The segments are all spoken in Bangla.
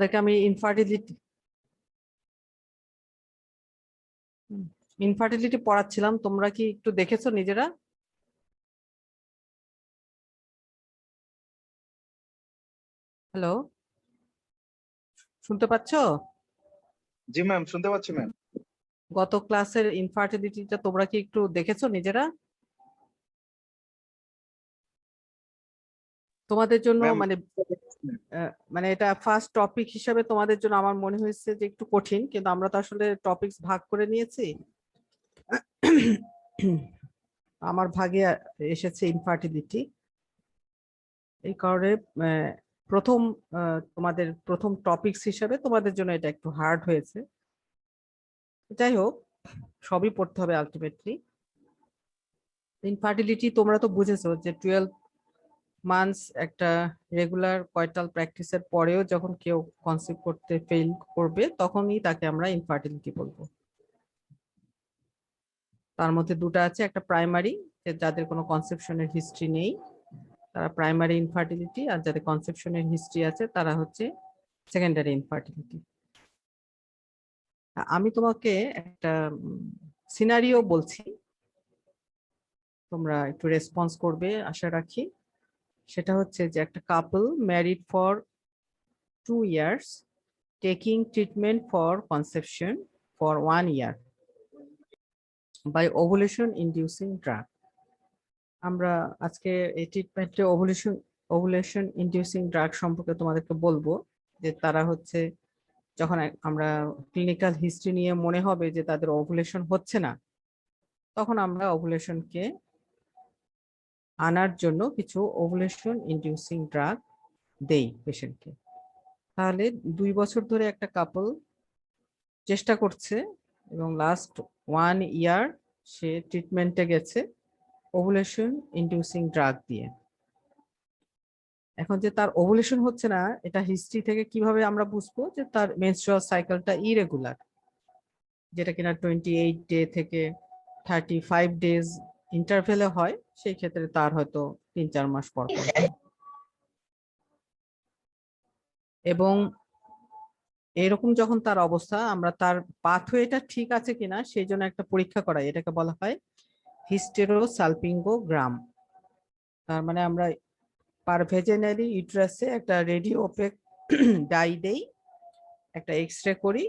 দেখে আমি ইনফার্টিলিটি পড়াচ্ছিলাম, তোমরা কি একটু দেখেছো নিজেরা? হ্যালো, শুনতে পাচ্ছো? জি ম্যাম, শুনতে পাচ্ছি ম্যাম। গত ক্লাসের ইনফার্টিলিটিটা তোমরা কি একটু দেখেছো নিজেরা? তোমাদের জন্য ম্যাম মানে এটা ফার্স্ট টপিক হিসেবে তোমাদের জন্য আমার মনে হয়েছে যে একটু কঠিন, কিন্তু আমরা তো আসলে টপিকস ভাগ করে নিয়েছি। আমার ভাগে এসেছে ইনফার্টিলিটি, এই কারণে প্রথম তোমাদের প্রথম টপিকস হিসেবে তোমাদের জন্য এটা একটু হার্ড হয়েছে। যাই হোক, সবই পড়তে হবে আলটিমেটলি। ইনফার্টিলিটি তোমরা তো বুঝেছো যে 12 মান্থস একটা রেগুলার কয়টাল প্র্যাকটিসের পরেও যখন কেউ কনসিভ করতে ফেল করবে তখনই তাকে আমরা ইনফার্টিলিটি বলবো। তার মধ্যে দুটো আছে, একটা প্রাইমারি, যাদের কোনো কনসেপশনের হিস্ট্রি নেই তারা প্রাইমারি ইনফার্টিলিটি, আর যাদের কনসেপশনের হিস্ট্রি আছে তারা হচ্ছে সেকেন্ডারি ইনফার্টিলিটি। আমি তোমাকে একটা সিনারিও বলছি, তোমরা একটু রেসপন্স করবে আশা রাখি। সেটা হচ্ছে যে একটা কাপল married for 2 years taking treatment for conception for 1 year by ovulation inducing drug. আমরা আজকে এই ট্রিটমেন্টে ওভুলেশন ইনডিউসিং ড্রাগ সম্পর্কে তোমাদেরকে বলবো, যে তারা হচ্ছে যখন আমরা ক্লিনিক্যাল হিস্ট্রি নিয়ে মনে হবে যে তাদের ওভুলেশন হচ্ছে না, তখন আমরা ওভুলেশনকে আনার জন্য কিছু ওভুলেশন ইনডিউসিং ড্রাগ দেই পেশেন্টকে। তাহলে 2 বছর ধরে একটা কাপল চেষ্টা করছে এবং লাস্ট 1 year সে ট্রিটমেন্টে গেছে ওভুলেশন ইনডিউসিং ড্রাগ দিয়ে। এখন যে তার ওভুলেশন হচ্ছে না, এটা হিস্ট্রি থেকে কিভাবে আমরা বুঝবো যে তার মেনস্ট্রুয়াল সাইকেলটা ইরেগুলার, যেটা কিনা 28 ডে থেকে 35 ডেজ ইন্টারভেলে হয়, সেই ক্ষেত্রে তার হয়তো 3-4 মাস পর পর হয়। এবং এরকম যখন তার অবস্থা, আমরা তার পাথওয়েটা ঠিক আছে কিনা সেই জন্য একটা পরীক্ষা করাই, এটাকে বলা হয় হিস্টেরোসালপিঙ্গোগ্রাম। তার মানে আমরা পারভেজেনারি ইউটেরাসে একটা রেডিও ওপেক ডাই দেই, একটা এক্সরে করি,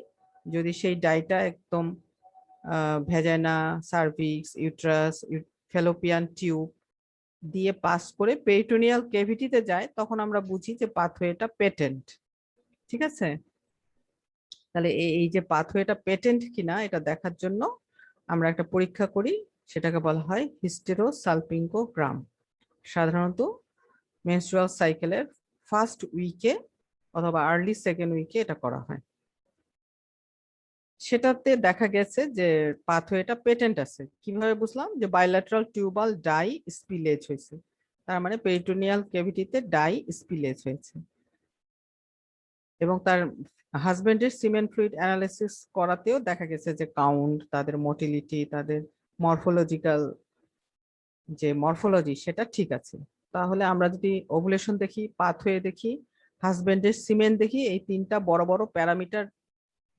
যদি সেই ডাইটা একদম ভেজানা, সার্ভিক্স, ইউটেরাস, ফেলোপিয়ান টিউব দিয়ে পাস করে পেরিটোনিয়াল ক্যাভিটিতে যায়, তখন আমরা বুঝি যে পাথওয়েটা পেটেন্ট। ঠিক আছে? তাহলে এই যে পাথওয়েটা পেটেন্ট কিনা এটা দেখার জন্য আমরা একটা পরীক্ষা করি, সেটাকে বলা হয় হিস্টেরোসালপিঙ্গোগ্রাম। সাধারণত মেনস্ট্রুয়াল সাইকেলের ফার্স্ট উইকে অথবা আর্লি সেকেন্ড উইকে এটা করা হয়। সেটাতে দেখা গেছে যে পাথওয়েটা পেটেন্ট আছে। কিভাবে বুঝলাম? যে বাইল্যাটারাল টিউবাল ডাই স্পিলেজ হয়েছে, তার মানে পেরিটোনিয়াল ক্যাভিটিতে ডাই স্পিলেজ হয়েছে। এবং তার হাজবেন্ডের সিমেন্ট ফ্লুইড অ্যানালিসিস করাতেও দেখা গেছে যে কাউন্ট, তাদের মোটিলিটি, তাদের মরফোলজিক্যাল যে মরফোলজি সেটা ঠিক আছে। তাহলে আমরা যদি ওভুলেশন দেখি, পাথওয়ে দেখি, হাজবেন্ডের সিমেন্ট দেখি, এই তিনটা বড় বড় প্যারামিটার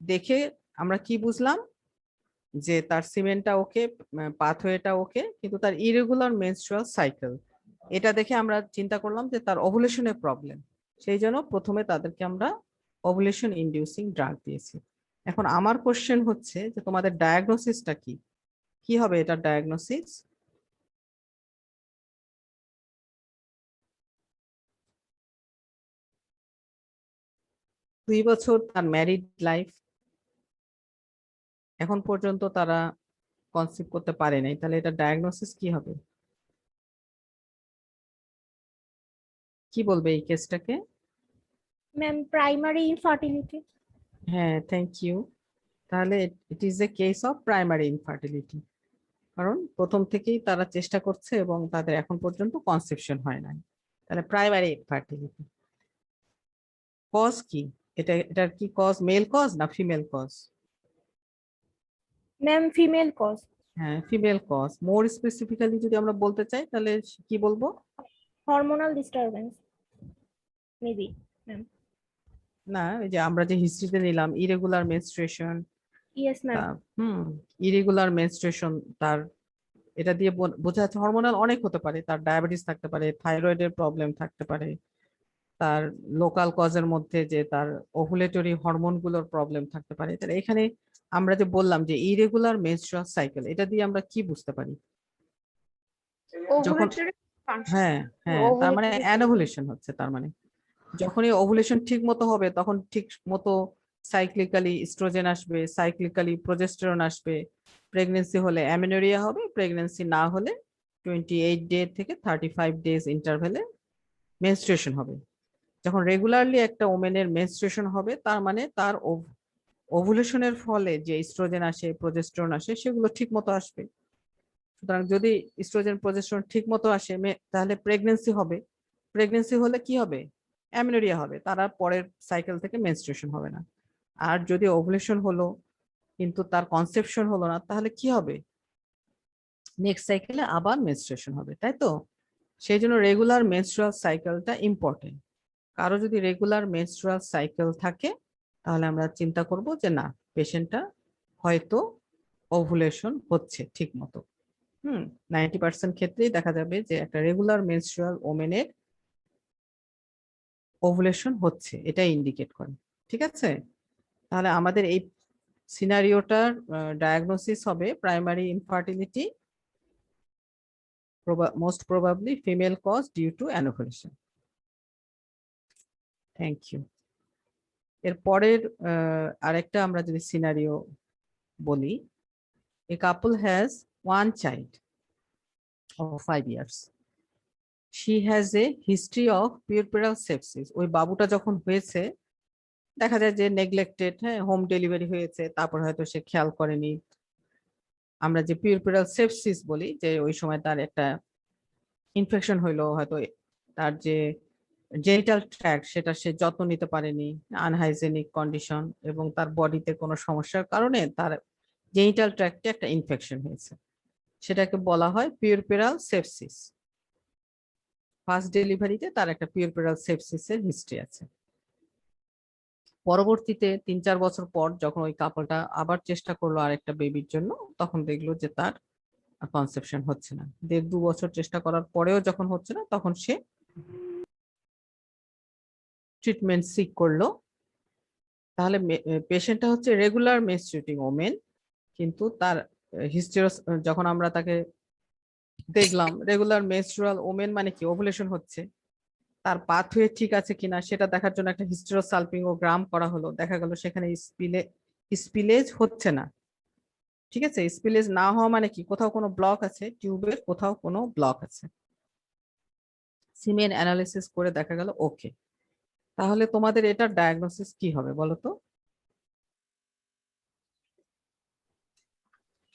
দেখে আমরা কি বুঝলাম? যে তার সিমেন্টটা ওকে, পাথওয়েটা ওকে, কিন্তু তার ইরেগুলার মেনস্ট্রুয়াল সাইকেল, এটা দেখে আমরা চিন্তা করলাম যে তার ওভুলেশনের প্রবলেম। সেই জন্য প্রথমে তাদেরকে আমরা ওভুলেশন ইনডিউসিং ড্রাগ দিয়েছি। এখন আমার কোশ্চেন হচ্ছে যে তোমাদের ডায়াগনোসিসটা কি, কি হবে এটা ডায়াগনোসিস? 2 বছর তার ম্যারিড লাইফ, এখন পর্যন্ত তারা কনসিভ করতে পারে নাই, তাহলে এটা ডায়াগনোসিস কি হবে? কি বলবে এই কেসটাকে? Ma'am primary infertility. হ্যাঁ, থ্যাংক ইউ। তাহলে it is a case of primary infertility, কারণ প্রথম থেকেই তারা চেষ্টা করছে এবং তাদের এখন পর্যন্ত কনসেপশন হয় নাই, তাহলে প্রাইমারি ইনফার্টিলিটি। কজ কি? এটার কি কজ, মেল কজ না female cause? Ma'am female cause. হ্যাঁ, ফিমেল কজ। মোর স্পেসিফিক্যালি যদি আমরা বলতে চাই তাহলে কি বলবো? Hormonal disturbance maybe ma'am. না, এই যে আমরা যে হিস্ট্রিতে নিলাম irregular menstruation, Yes, ma'am. Irregular menstruation, তার এটা দিয়ে বোঝা যাচ্ছে হরমোনাল অনেক হতে পারে, তার ডায়াবেটিস থাকতে পারে, থাইরয়েডের প্রবলেম থাকতে পারে, তার লোকাল কজের মধ্যে যে তার ওভুলেটরি হরমোন গুলোর প্রবলেম থাকতে পারে। তাহলে এখানে আমরা যে বললাম যে ইরেগুলার মেনস্ট্রুয়াল সাইকেল, এটা দিয়ে আমরা কি বুঝতে পারি? যখন Ovulatory function. হ্যাঁ হ্যাঁ, তার মানে Ovulatory অ্যানোভুলেশন হচ্ছে, তার মানে যখনই ওভুলেশন ঠিক মতো হবে তখন ঠিক মতো সাইক্লিক্যালি ইস্ট্রোজেন আসবে, সাইক্লিক্যালি প্রজেস্টেরন আসবে, প্রেগনেন্সি হলে অ্যামেনোরিয়া হবে, প্রেগনেন্সি না হলে 28 ডে থেকে 35 ডেজ ইন্টারভ্যালে মেনস্ট্রুয়েশন হবে। যখন রেগুলারলি একটা ওমেনের মেনস্ট্রুয়েশন হবে তার মানে তার ওভুলেশনের ফলে যে ইস্ট্রোজেন আসে, প্রজেস্টেরন আসে, সেগুলো ঠিক মতো আসবে। সুতরাং যদি ইস্ট্রোজেন প্রজেস্টেরন ঠিক মতো আসে তাহলে প্রেগনেন্সি হবে, প্রেগনেন্সি হলে কি হবে? অ্যামেনোরিয়া হবে, তারা পরের সাইকেল থেকে মেনস্ট্রুয়েশন হবে না। আর যদি ওভুলেশন হলো কিন্তু তার কনসেপশন হলো না, তাহলে কি হবে? নেক্সট সাইকেলে আবার মেনস্ট্রুয়েশন হবে, তাই তো? সেই জন্য রেগুলার মেনস্ট্রুয়াল সাইকেলটা ইম্পর্টেন্ট। কারো যদি রেগুলার মেনস্ট্রুয়াল সাইকেল থাকে তাহলে আমরা চিন্তা করব যে না, পেশেন্টটা হয়তো ওভুলেশন হচ্ছে ঠিক মতো। 90% ক্ষেত্রেই দেখা যাবে যে একটা রেগুলার মেনস্ট্রুয়াল ওমেনের ওভুলেশন হচ্ছে, এটা ইন্ডিকেট করে। ঠিক আছে, তাহলে আমাদের এই সিনারিওটার ডায়াগনোসিস হবে primary infertility, most probably female cause due to anovulation. Thank you. এর পরের আরেকটা আমরা যদি সিনারিও বলি, a couple has one child of 5 years. She has a history of puerperal sepsis. ওই বাবুটা যখন হয়েছে দেখা যায় যে নেগলেক্টেড, হ্যাঁ, হোম ডেলিভারি হয়েছে, তারপর হয়তো সে খেয়াল করেনি। আমরা যে পিউরপেরাল সেপসিস বলি, যে ওই সময় তার একটা ইনফেকশন হইলো, হয়তো তার যে জেনিটাল ট্র্যাক্ট সেটা সে যত্ন নিতে পারেনি, আনহাইজেনিক কন্ডিশন, এবং তার বডিতে কোনো সমস্যার কারণে তার জেনিটাল ট্র্যাক্টে একটা ইনফেকশন হয়েছে, সেটাকে বলা হয় পিউরপেরাল সেপসিস। ফার্স্ট ডেলিভারিতে তার একটা পিউরপেরাল সেপসিসের হিস্ট্রি আছে। পরবর্তীতে 3-4 বছর পর যখন ওই কাপলটা আবার চেষ্টা করলো আরেকটা বেবির জন্য, তখন দেখলো যে তার কনসেপশন হচ্ছে না। 1.5-2 বছর চেষ্টা করার পরেও যখন হচ্ছে না, তখন সে ট্রিটমেন্ট সিক করলো। তাহলে পেশেন্টটা হচ্ছে রেগুলার মেনস্ট্রুয়েটিং ওমেন, কিন্তু তার হিস্ট্রি যখন আমরা তাকে দেখলাম, রেগুলার মেনস্ট্রুয়াল ওমেন মানে কি, ওভুলেশন হচ্ছে, তার পাথওয়ে ঠিক আছে কিনা সেটা দেখার জন্য একটা হিস্টেরোসালপিঙ্গোগ্রাম করা হলো, দেখা গেল সেখানে স্পিলেজ হচ্ছে না। ঠিক আছে, স্পিলেজ না হওয়া মানে কি, কোথাও কোনো ব্লক আছে, টিউবের কোথাও কোনো ব্লক আছে। সিমেন অ্যানালিসিস করে দেখা গেল ওকে। তাহলে তোমাদের এটার ডায়াগনোসিস কি হবে বলো তো?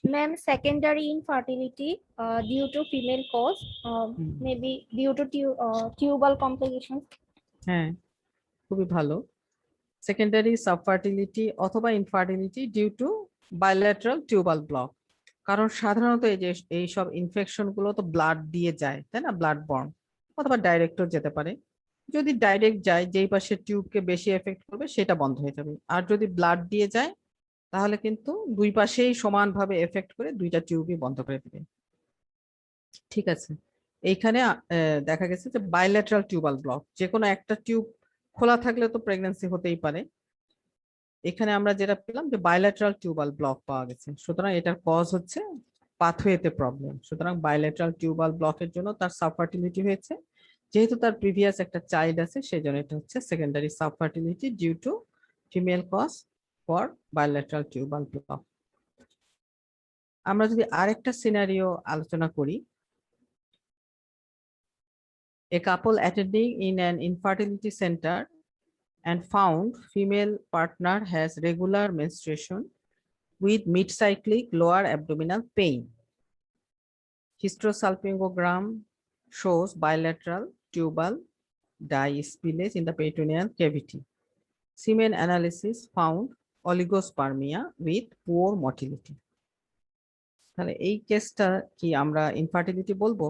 Ma'am, secondary infertility due to female cause, maybe due to tubal complications. হ্যাঁ, খুবই ভালো। সেকেন্ডারি সাবফার্টিলিটি অথবা infertility due to bilateral tubal block. কারণ সাধারণত এই যে এইসব ইনফেকশন গুলো তো ব্লাড দিয়ে যায়, তাই না, ব্লাড বর্ন, অথবা ডাইরেক্টও যেতে পারে। যদি ডাইরেক্ট যায়, যেই পাশে টিউবকে বেশি এফেক্ট করবে সেটা বন্ধ হয়ে যাবে। আর যদি ব্লাড দিয়ে যায় তাহলে কিন্তু দুই পাশেই সমানভাবে এফেক্ট করে দুইটা টিউবই বন্ধ করে দিবে। ঠিক আছে, এইখানে দেখা গেছে যে বাইল্যাটারাল টিউবাল ব্লক, যে কোনো একটা টিউব খোলা থাকলে তো প্রেগন্যান্সি হতেই পারে। এখানে আমরা যেটা পেলাম যে বাইল্যাটারাল টিউবাল ব্লক পাওয়া গেছে, সুতরাং এটার কজ হচ্ছে পাথওয়েতে প্রবলেম। সুতরাং বাইল্যাটারাল টিউবাল ব্লকের জন্য তার সাবফার্টিলিটি হয়েছে, যেহেতু তার প্রিভিয়াস একটা চাইল্ড আছে সেই জন্য এটা হচ্ছে secondary subfertility due to female cause for bilateral tubal block. আমরা যদি আরেকটা সিনারিও আলোচনা করি, a couple attending in an infertility center and found female partner has regular menstruation with mid-cyclic lower abdominal pain. Hysterosalpingogram shows bilateral tubal dispillage in the peritoneal cavity. Semen analysis found oligospermia with poor motility. তাহলে এই কেসটা কি আমরা ইনফার্টিলিটি বলবো?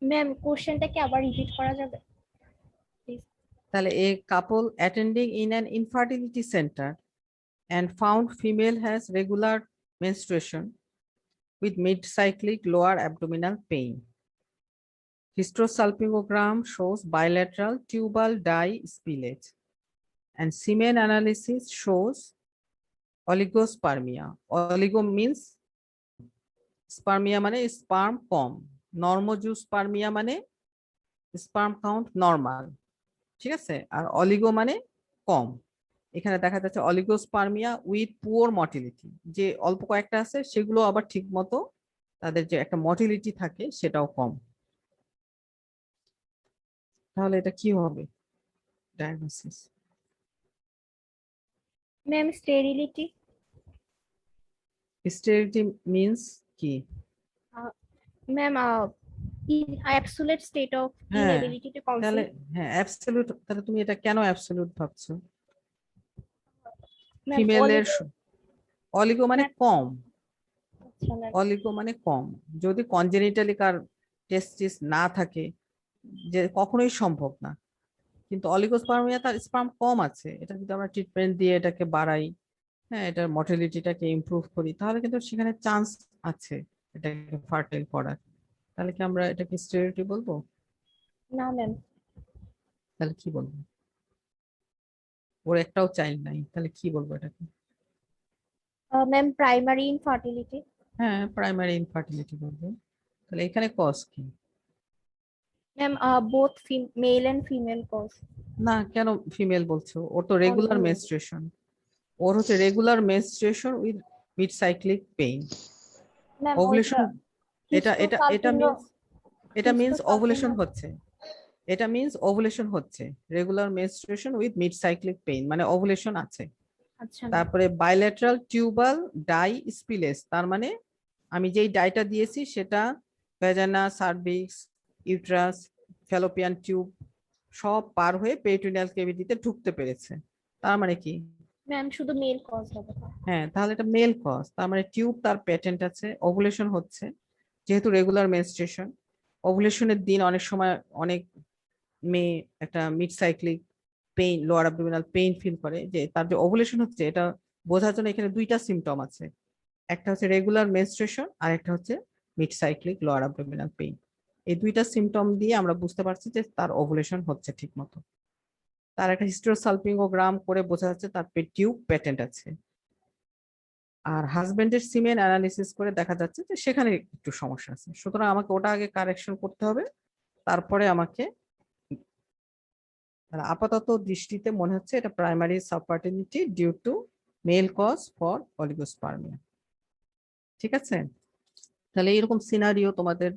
ম্যাম কোশ্চেনটা কি আবার রিপিট করা যাবে প্লিজ? তাহলে a couple attending in an infertility center and found female has regular menstruation with mid-cyclic lower abdominal pain. Hysterosalpingogram shows bilateral tubal dye spillage and semen analysis shows oligospermia. Oligo means spermia মানে sperm কম, normospermia মানে sperm count normal, ঠিক আছে, আর অলিগো মানে কম। এখানে দেখা যাচ্ছে অলিগোস্পার্মিয়া উইথ পুয়ার মর্টিলিটি, যে অল্প কয়েকটা আছে সেগুলো আবার ঠিক মতো তাদের যে একটা মর্টিলিটি থাকে সেটাও কম। তাহলে এটা কি হবে diagnosis? Ma'am sterility. Sterility means কি? Ma'am in absolute state of হ্যাঁ, inability to তাহলে conceive. হ্যাঁ অ্যাবসলিউট, তাহলে তুমি এটা কেন অ্যাবসলিউট ভাবছো? ম্যাম ফিমেলের অলিগো মানে কম, আচ্ছা ম্যাম। অলিগো মানে কম। যদি কনজেনিটালি কার টেস্টিস না থাকে, যে কখনোই সম্ভব না, কিন্তু অলিগোস্পার্মিয়া তার স্পার্ম কম আছে, এটা যদি আমরা ট্রিটমেন্ট দিয়ে এটাকে বাড়াই, হ্যাঁ এটার মর্টালিটিটাকে ইমপ্রুভ করি, তাহলে কিন্তু সেখানে চান্স আছে এটাকে ফার্টাইল করার। তাহলে কি আমরা এটাকে স্টেরিলিটি বলবো? না ম্যাম। তাহলে কি বলবো? ওর একটাও চাইল্ড নাই, তাহলে কি বলবো এটাকে? Ma'am primary infertility. হ্যাঁ প্রাইমারি ইনফার্টিলিটি বলবো। তাহলে এখানে কজ কি? Ma'am both male and female cause. না, কেন ফিমেল বলছো? ওর তো রেগুলার মেনস্ট্রুয়েশন, ওর হচ্ছে regular menstruation with mid cyclic pain. Ma'am ovulation, এটা এটা এটা মিন্স, এটা মিন্স ওভুলেশন হচ্ছে, এটা মিন্স ওভুলেশন হচ্ছে, regular menstruation with mid cyclic pain মানে ওভুলেশন আছে। আচ্ছা। তারপরে বাইলেটারাল টিউবাল ডাই স্পিলেস, তার মানে আমি যেই ডাইটা দিয়েছি সেটা ভ্যাজানা, সার্ভিক্স, ইউট্রাস, ফ্যালোপিয়ান টিউব সব পার হয়ে পেরিটোনিয়াল ক্যাভিটিতে ঢুকতে পেরেছে। তার মানে কি? ম্যাম শুধু মেল কজ হবে। হ্যাঁ তাহলে এটা মেল কজ, তার মানে টিউব তার প্যাটেন্ট আছে, ওভুলেশন হচ্ছে, যেহেতু রেগুলার মেনস্ট্রুয়েশন। ওভুলেশনের দিন অনেক সময় অনেক মেয়ে একটা mid cyclic pain, lower abdominal pain feel করে, যে তার যে ওভুলেশন হচ্ছে এটা বোঝার জন্য এখানে দুইটা সিমটম আছে, একটা হচ্ছে রেগুলার মেনস্ট্রুয়েশন আর একটা হচ্ছে mid cyclic lower abdominal pain. এই দুইটা সিমটম দিয়ে আমরা বুঝতে পারছি যে তার ওভুলেশন হচ্ছে ঠিক মতো। তার একটা হিস্টেরোসালপিঙ্গোগ্রাম করে বোঝা যাচ্ছে তার টিউব প্যাটেন্ট আছে। আর হাজবেন্ডের সিমেন অ্যানালিসিস করে দেখা যাচ্ছে যে সেখানে একটু সমস্যা আছে, সুতরাং আমাকে ওটা আগে কারেকশন করতে হবে, তারপরে আমাকে, আপাতত দৃষ্টিতে মনে হচ্ছে এটা primary subfertility due to male cause for oligospermia. ঠিক আছে, তাহলে এরকম সিনারিও তোমাদের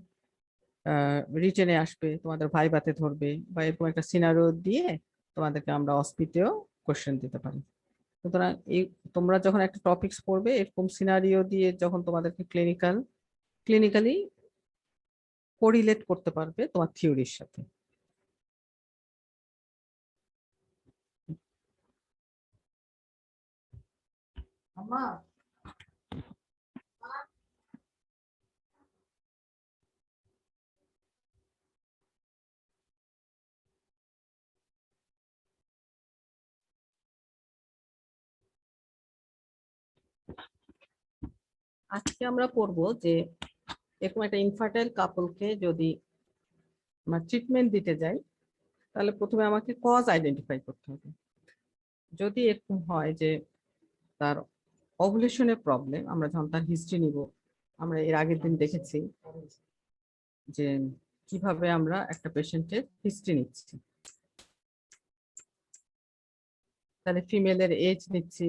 রিটেনে আসবে, তোমাদের ভাইভাতে ধরবে, বা এরকম একটা সিনারিও দিয়ে তোমাদেরকে আমরা অস্পিতেও কোশ্চেন দিতে পারি। সুতরাং এই তোমরা যখন একটা টপিকস পড়বে এরকম সিনারিও দিয়ে যখন তোমাদেরকে ক্লিনিক্যালি কোরিলেট করতে পারবে তোমার থিওরির সাথে। আজকে আমরা পড়বো যে এরকম একটা ইনফার্টাইল কাপলকে যদি আমরা ট্রিটমেন্ট দিতে যাই, তাহলে প্রথমে আমাকে কজ আইডেন্টিফাই করতে হবে। যদি এরকম হয় যে তার ওভুলেশনের প্রবলেম, আমরা যখন তার হিস্ট্রি নিব, আমরা এর আগের দিন দেখেছি যে কিভাবে আমরা একটা পেশেন্টের হিস্ট্রি নিচ্ছি। তাহলে ফিমেলের এজ নিচ্ছি,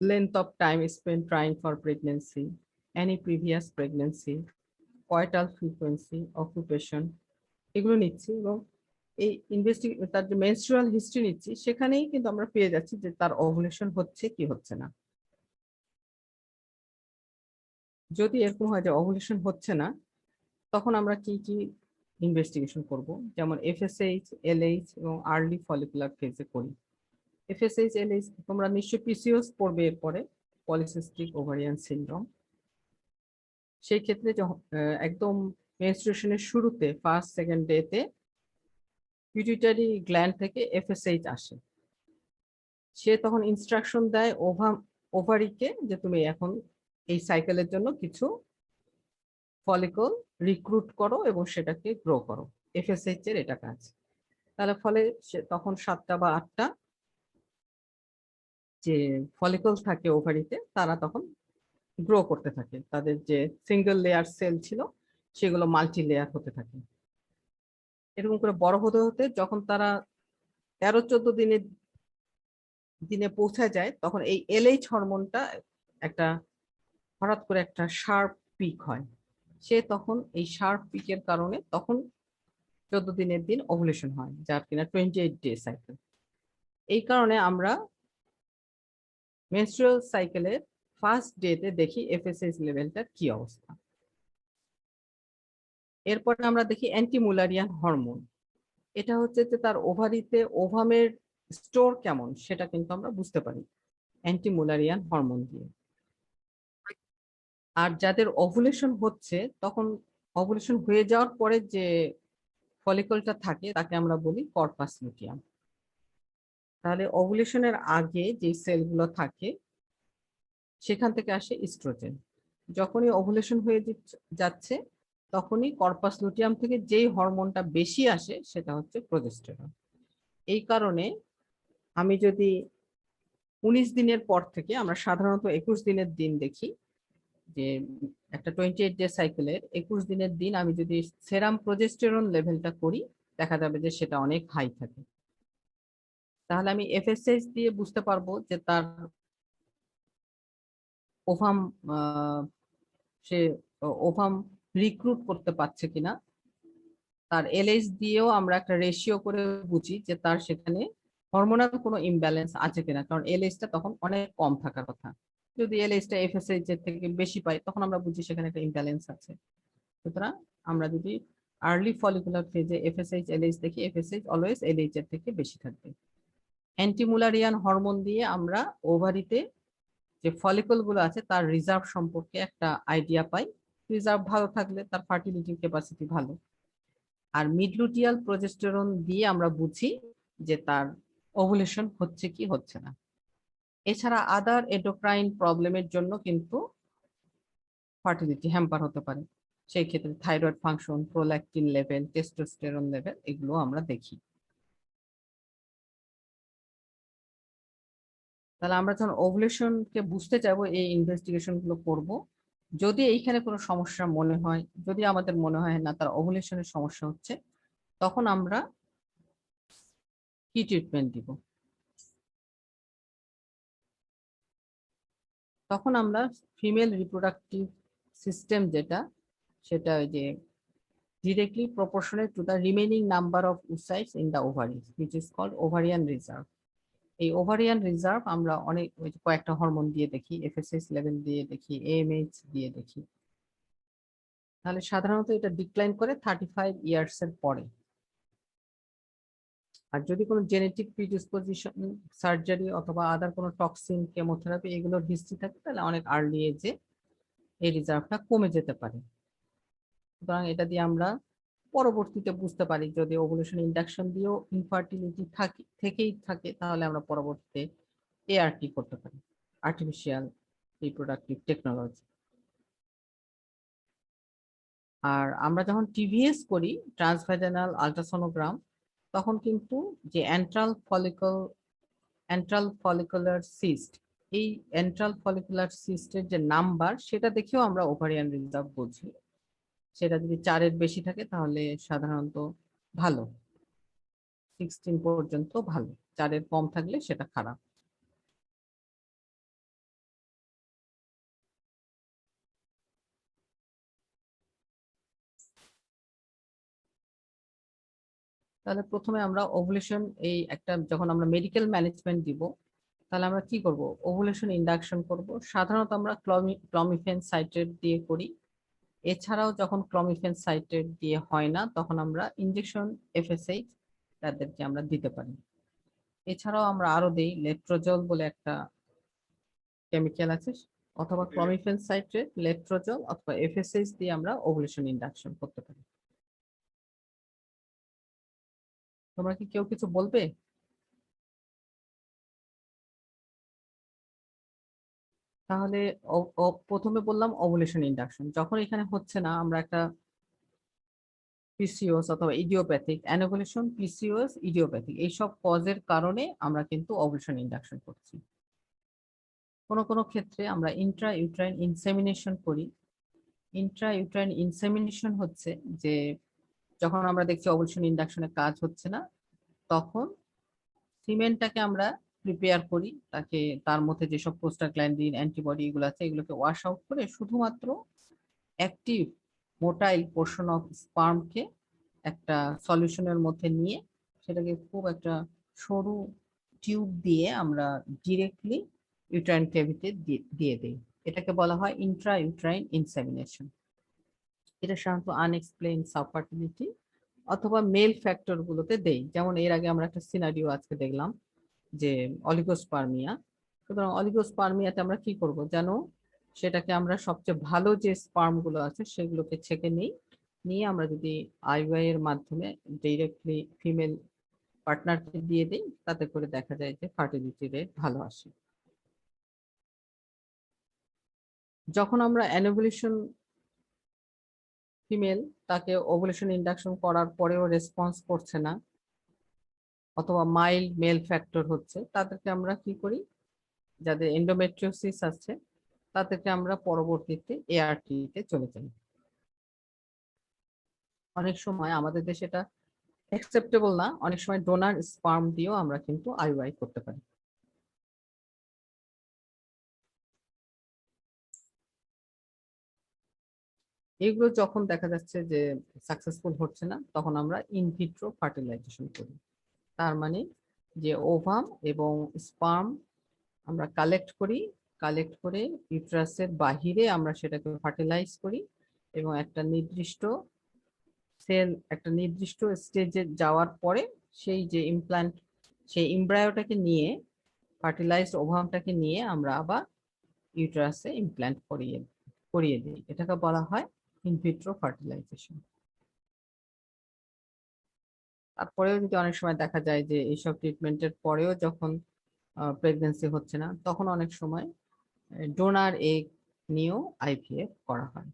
length of time spent trying for pregnancy, any previous pregnancy, coital frequency, occupation, এগুলো নিচ্ছি, এবং এই তার যে মেনস্ট্রুয়াল হিস্ট্রি নিচ্ছি সেখানেই কিন্তু আমরা পেয়ে যাচ্ছি যে তার ওভুলেশন হচ্ছে কি হচ্ছে না। যদি এরকম হয় যে ওভুলেশন হচ্ছে না, তখন আমরা কি কি ইনভেস্টিগেশন করব, যেমন এফএসএইচ, এলএইচ এবং আর্লি ফলিকুলার ফেজে করি। এফএসএইচ, এলএইচ তোমরা নিশ্চয়ই পিসিওএস পড়বে এরপরে, পলিসিস্টিক ওভারিয়ান সিনড্রোম। সেই ক্ষেত্রে একদম মেনস্ট্রুয়েশনের শুরুতে ফার্স্ট সেকেন্ড ডেতে পিটুইটারি গ্ল্যান্ড থেকে এফএসএইচ আসে। সে তখন ইনস্ট্রাকশন দেয় ওভারিকে যে তুমি এখন এই সাইকেলের জন্য কিছু ফলিকল রিক্রুট করো এবং সেটাকে গ্রো করো। এফএসএইচ এর এটা কাজ। তাহলে ফলে তখন 7টা বা 8টা যে ফলিকল থাকে ওভারিতে তারা তখন গ্রো করতে থাকে, তাদের যে সিঙ্গেল লেয়ার সেল ছিল সেগুলো মাল্টি লেয়ার হতে থাকে। এরকম করে বড় হতে হতে যখন তারা 13-14 দিনে পৌঁছে যায় তখন এই এলএইচ হরমোনটা একটা হঠাৎ করে একটা শার্প পিক হয়। সে তখন এই শার্প পিকের কারণে তখন 14 দিনের দিন ওভুলেশন হয়, যার কিনা 28 ডে সাইকেল। এই কারণে আমরা মেনস্ট্রুয়াল সাইকেলের ফার্স্ট ডেতে দেখি এফএসএইচ লেভেলটা কি অবস্থা। এরপরে আমরা দেখি অ্যান্টিমুলারিয়ান হরমোন। এটা হচ্ছে যে তার ওভারিতে ওভামের স্টোর কেমন সেটা কিন্তু আমরা বুঝতে পারি অ্যান্টিমুলারিয়ান হরমোন দিয়ে। আর যাদের ওভুলেশন হচ্ছে তখন ওভুলেশন হয়ে যাওয়ার পরে যে ফলিকলটা থাকে তাকে আমরা বলি কর্পাস লুটিয়াম। তাহলে ওভুলেশনের আগে যে সেলগুলো থাকে সেখান থেকে আসে ইস্ট্রোজেন। যখনই ওভুলেশন হয়ে যাচ্ছে তখনই কর্পাস লুটিয়াম থেকে যেই হরমোনটা বেশি আসে সেটা হচ্ছে প্রজেস্টেরন। এই কারণে আমি যদি 19 দিনের পর থেকে, আমরা সাধারণত 21 দিনের দিন দেখি, যে একটা 28 ডে সাইকেলের 21 দিনের দিন আমি যদি সেরাম প্রজেস্টেরন লেভেলটা করি দেখা যাবে যে সেটা অনেক হাই থাকে। তাহলে আমি এফএসএইচ দিয়ে বুঝতে পারবো যে তার ওভাম সে ওভাম রিক্রুট করতে পারছে কিনা। তার এলএইচ দিয়েও আমরা একটা রেশিও করে বুঝি যে তার সেখানে হরমোনাল কোনো ইমব্যালেন্স আছে কিনা, কারণ এলএইচটা তখন অনেক কম থাকার কথা। যদি এলএইচটা এফএসএইচ এর থেকে বেশি পাই তখন আমরা বুঝি সেখানে একটা ইমব্যালেন্স আছে। সুতরাং আমরা যদি আর্লি ফলিকুলার ফেজে এফএসএইচ এলএইচ দেখি, এফএসএইচ অলওয়েজ এলএইচ এর থেকে বেশি থাকবে। অ্যান্টিমুলারিয়ান হরমোন দিয়ে আমরা ওভারিতে যে ফলিকল গুলো আছে তার রিজার্ভ সম্পর্কে একটা আইডিয়া পাই। রিজার্ভ ভালো থাকলে তার ফার্টিলিটি ক্যাপাসিটি ভালো। আর মিডলুটিয়াল প্রজেস্টেরন দিয়ে আমরা বুঝি যে তার ওভুলেশন হচ্ছে কি হচ্ছে না। এছাড়া আদার এন্ডোক্রাইন প্রবলেমের জন্য কিন্তু ফার্টিলিটি হ্যাম্পার হতে পারে। সেই ক্ষেত্রে thyroid function, prolactin level, testosterone level এগুলো আমরা দেখি। তাহলে আমরা যখন ওভুলেশনকে বুঝতে চাইবো এই ইনভেস্টিগেশন গুলো করব। যদি এইখানে কোনো সমস্যা মনে হয়, যদি আমাদের মনে হয় না তার ওভুলেশনের সমস্যা হচ্ছে, তখন আমরা কি ট্রিটমেন্ট দিব? তখন আমরা ফিমেল রিপ্রোডাক্টিভ সিস্টেম যেটা, সেটা ওই যে directly proportionate to the remaining number of oocytes in the ovaries, which is called ovarian reserve. এই ওভারিয়ান রিজার্ভ আমরা অনেক কয়েকটা হরমোন দিয়ে দেখি, এফএসএইচ লেভেল দিয়ে দেখি, এএমএইচ দিয়ে দেখি। তাহলে সাধারণত এটা ডিক্লাইন করে 35 ইয়ার্স এর পরে। আর যদি কোনো জেনেটিক প্রিডিসপোজিশন, সার্জারি অথবা আদার কোনো টক্সিন, কেমোথেরাপি এগুলোর হিস্ট্রি থাকে তাহলে অনেক আর্লি এজে এই রিজার্ভটা কমে যেতে পারে। সুতরাং এটা দিয়ে আমরা পরবর্তীতে বুঝতে পারি যদি ওভুলেশন ইন্ডাকশন দিয়েও ইনফার্টিলিটি থেকেই থাকে তাহলে আমরা পরবর্তীতে এআরটি করতে পারি, আর্টিফিশিয়াল রিপ্রোডাক্টিভ টেকনোলজি। আর আমরা যখন টিভিএস করি, ট্রান্সভাজানাল আল্ট্রাসোনোগ্রাম, তখন কিন্তু যে এন্ট্রাল ফলিকুলার সিস্ট, এই এন্ট্রাল ফলিকুলার সিস্টের যে নাম্বার সেটা দেখেও আমরা ওভারিয়ান রিজার্ভ বুঝি। সেটা যদি 4-এর বেশি থাকে তাহলে সাধারণত ভালো, 16 পর্যন্ত ভালো, 4-এর কম থাকলে সেটা খারাপ। তাহলে প্রথমে আমরা ওভুলেশন এই একটা যখন আমরা মেডিকেল ম্যানেজমেন্ট দিব তাহলে আমরা কি করব? ওভুলেশন ইন্ডাকশন করব। সাধারণত আমরা ক্লমিফেন সাইট্রেট দিয়ে করি। এছাড়াও যখন ক্লমিফেন সাইট্রেট দিয়ে হয় না তখন আমরা ইনজেকশন এফএসএইচ তাদেরকে আমরা দিতে পারি। এছাড়াও আমরা আরো দেই লেট্রোজল বলে একটা কেমিক্যাল আছে, অথবা ক্লোমিফেন সাইট্রেট, লেট্রোজল অথবা এফএসএইচ দিয়ে আমরা ওভুলেশন ইন্ডাকশন করতে পারি। তোমরা কি কেউ কিছু বলবে? তাহলে প্রথমে বললাম ওভুলেশন ইন্ডাকশন, যখন এখানে হচ্ছে না আমরা একটা পিসিওএস অথবা ইডিওপ্যাথিক অ্যানোভুলেশন, পিসিওএস, ইডিওপ্যাথিক এইসব কজের কারণে আমরা কিন্তু ওভুলেশন ইন্ডাকশন করছি। কোনো কোনো ক্ষেত্রে আমরা ইন্ট্রা ইউট্রাইন ইনসেমিনেশন করি। ইন্ট্রা ইউট্রাইন ইনসেমিনেশন হচ্ছে যে যখন আমরা দেখছি ওভুলেশন ইন্ডাকশনে কাজ হচ্ছে না, তখন সিমেন্টটাকে আমরা প্রিপেয়ার করি, তাকে তার মধ্যে যেসব প্রোস্টাগ্ল্যান্ডিন অ্যান্টিবডি এগুলো আছে এগুলোকে ওয়াশ আউট করে শুধুমাত্র অ্যাক্টিভ মোটাইল পোর্শন অফ স্পার্মকে একটা সলিউশনের মধ্যে নিয়ে সেটাকে খুব একটা সরু টিউব দিয়ে আমরা ডিরেক্টলি ইউট্রাইন ক্যাভিটি দিয়ে দিই। এটাকে বলা হয় ইন্ট্রা ইউট্রাইন ইনসেমিনেশন। এটা সাধারণত আনএক্সপ্লেইন সাবফার্টিলিটি অথবা মেল ফ্যাক্টর গুলোতে দেই। যেমন এর আগে আমরা একটা সিনারিও আজকে দেখলাম যে অলিগোস্পার্মিয়া। সুতরাং অলিগোস্পার্মিয়াতে আমরা কি করব জানো, সেটাকে আমরা সবচেয়ে ভালো যে স্পার্ম গুলো আছে সেগুলোকে ছেঁকে নিয়ে আমরা যদি আইওআই এর মাধ্যমে ডিরেক্টলি ফিমেল পার্টনারকে দিয়ে দিই, তাতে করে দেখা যায় যে ফার্টিলিটি রেট ভালো আসে। যখন আমরা অ্যানোভুলেশন ফিমেল তাকে ওভুলেশন ইন্ডাকশন করার পরেও রেসপন্স করছে না অথবা মাইল্ড মেল ফ্যাক্টর হচ্ছে, তাদেরকে আমরা কি করি, যাদের এন্ডোমেট্রিওসিস আছে তাদেরকে আমরা পরবর্তীতে এআরটি তে চলে যাই। অনেক সময় আমাদের দেশে এটা অ্যাকসেপ্টেবল না, অনেক সময় ডোনার স্পার্ম দিয়েও আমরা কিন্তু আইওআই করতে পারি। এগুলো যখন দেখা যাচ্ছে যে সাকসেসফুল হচ্ছে না, তখন আমরা ইনভিট্রো ফার্টিলাইজেশন করি। তার মানে যে ওভাম এবং স্পার্ম আমরা কালেক্ট করে ইউট্রাসের বাহিরে আমরা সেটাকে ফার্টিলাইজ করি এবং একটা নির্দিষ্ট সেল একটা নির্দিষ্ট স্টেজে যাওয়ার পরে সেই যে ইমপ্ল্যান্ট, সেই এমব্রায়োটাকে নিয়ে ফার্টিলাইজড ওভামটাকে নিয়ে আমরা আবার ইউট্রাসে ইমপ্ল্যান্ট করিয়ে দিই। এটাকে বলা হয় ইনভিট্রো ফার্টিলাইজেশন। তারপরেও যদি অনেক সময় দেখা যায় যে এইসব ট্রিটমেন্টের পরেও যখন প্রেগন্যান্সি হচ্ছে না, তখন অনেক সময় ডোনার এগ নিয়েও আইভিএফ করা হয়।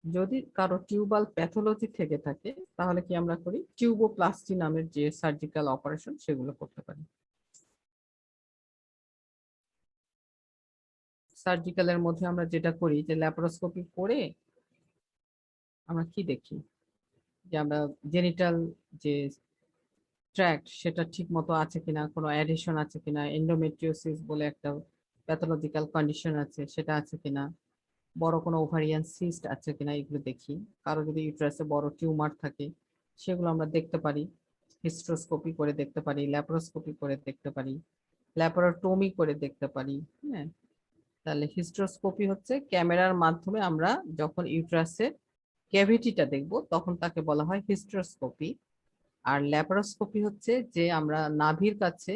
যদি কারো টিউবাল প্যাথোলজি থেকে থাকে তাহলে কি আমরা করি, টিউবোপ্লাস্টি নামের যে সার্জিক্যাল অপারেশন সেগুলো করতে পারি। সার্জিক্যালের মধ্যে আমরা যেটা করি যে ল্যাপারোস্কোপি করে আমরা কি দেখি যে আমরা জেনিটাল যে ট্র্যাক্ট সেটা ঠিক মতো আছে কিনা, কোনো অ্যাডিশন আছে কিনা, এন্ডোমেট্রিওসিস বলে একটা প্যাথোলজিক্যাল কন্ডিশন আছে সেটা আছে কিনা, বড় কোনো ওভারিয়ান সিস্ট আছে কিনা এগুলো দেখি। কারো যদি ইউট্রাসে বড় টিউমার থাকে সেগুলো আমরা দেখতে পারি, হিস্ট্রোস্কোপি করে দেখতে পারি, ল্যাপারোস্কোপি করে দেখতে পারি, ল্যাপারোটমি করে দেখতে পারি। হ্যাঁ, তাহলে হিস্ট্রোস্কোপি হচ্ছে ক্যামেরার মাধ্যমে আমরা যখন ইউট্রাসের ক্যাভিটিটা দেখব তখন তাকে বলা হয় হিস্ট্রোস্কোপি। আর ল্যাপারোস্কোপি হচ্ছে যে আমরা নাভির কাছে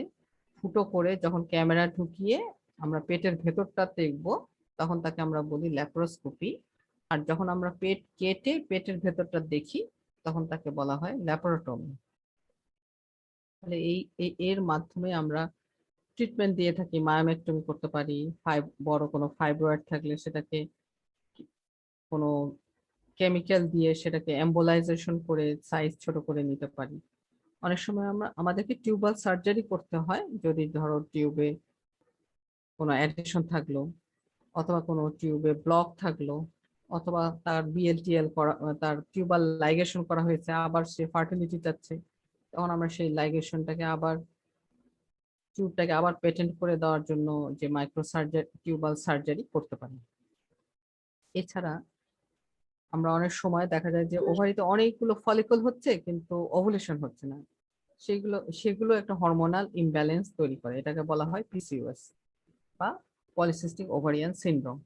ফুটো করে যখন ক্যামেরা ঢুকিয়ে আমরা পেটের ভেতরটা দেখব তখন তাকে আমরা বলি ল্যাপারোস্কোপি। আর যখন আমরা পেট কেটে পেটের ভেতরটা দেখি তখন তাকে বলা হয় ল্যাপারোটমি। তাহলে এর মাধ্যমে আমরা ট্রিটমেন্ট দিয়ে থাকি। মায়োমেক্টমি করতে পারি, বড় কোনো ফাইব্রয়েড থাকলে সেটাকে কোনো কেমিক্যাল দিয়ে সেটাকে এম্বোলাইজেশন করে সাইজ ছোট করে নিতে পারি। অনেক সময় আমাদেরকে টিউবাল সার্জারি করতে হয় যদি ধরো টিউবে কোনো অ্যাডিশন থাকলো অথবা কোনো টিউবে ব্লক থাকলো অথবা তার বিএলটিএল করা, তার টিউবাল লাইগেশন করা হয়েছে, আবার সে ফার্টিলিটি চাচ্ছে, তখন আমরা সেই লাইগেশনটাকে আবার টিউবটাকে আবার পেটেন্ট করে দেওয়ার জন্য যে মাইক্রো সার্জারি টিউবাল সার্জারি করতে পারি। এছাড়া আমরা অনেক সময় দেখা যায় যে ওভারিতে অনেকগুলো ফলিকল হচ্ছে কিন্তু ওভুলেশন হচ্ছে না, সেগুলো একটা হরমোনাল ইমব্যালেন্স তৈরি করে, এটাকে বলা হয় পিসিওএস বা পলিসিস্টিক ওভারিয়ান সিনড্রোম।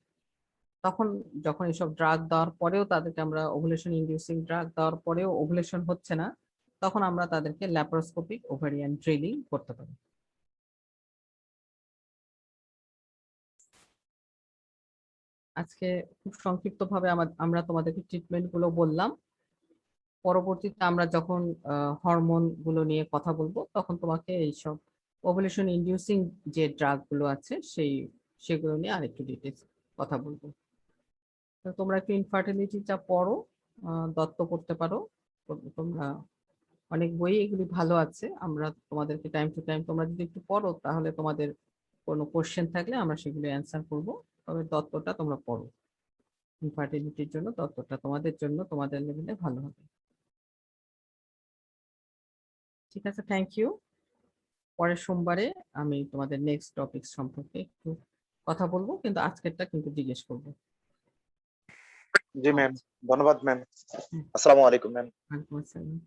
তখন যখন এসব ড্রাগ দেওয়ার পরেও তাদেরকে আমরা ওভুলেশন ইনডিউসিং ড্রাগ দেওয়ার পরেও ওভুলেশন হচ্ছে না, তখন আমরা তাদেরকে ল্যাপারোস্কোপিক ওভারিয়ান ড্রিলিং করতে পারি। আজকে খুব সংক্ষিপ্তভাবে আমরা তোমাদেরকে ট্রিটমেন্ট গুলো বললাম। পরবর্তীতে আমরা যখন হরমোন গুলো নিয়ে কথা বলবো তখন তোমাকে এইসব ওভুলেশন ইনডিউসিং যে ড্রাগ গুলো আছে সেগুলো নিয়ে আরেকটু ডিটেলস কথা বলবো। তো তোমরা একটু ইনফার্টিলিটিটা পড়ো, দত্ত করতে পারো। তোমরা অনেক বই এগুলি ভালো আছে, আমরা তোমাদেরকে টাইম টু টাইম তোমরা যদি একটু পড়ো তাহলে তোমাদের কোনো কোশ্চেন থাকলে আমরা সেগুলো অ্যান্সার করবো। তবে দত্তটা তোমরা পড়ো, ইনফার্টিলিটির জন্য দত্তটা তোমাদের জন্য তোমাদের লেভেলে ভালো হবে। ঠিক আছে, থ্যাংক ইউ। পরের সোমবারে আমি তোমাদের নেক্সট টপিক সম্পর্কে একটু কথা বলবো, কিন্তু আজকেরটা কিন্তু জিজ্ঞেস করবো। জি ম্যাম, ধন্যবাদ ম্যাম। আসসালামু আলাইকুম ম্যাম। ওয়ালাইকুম আসসালাম।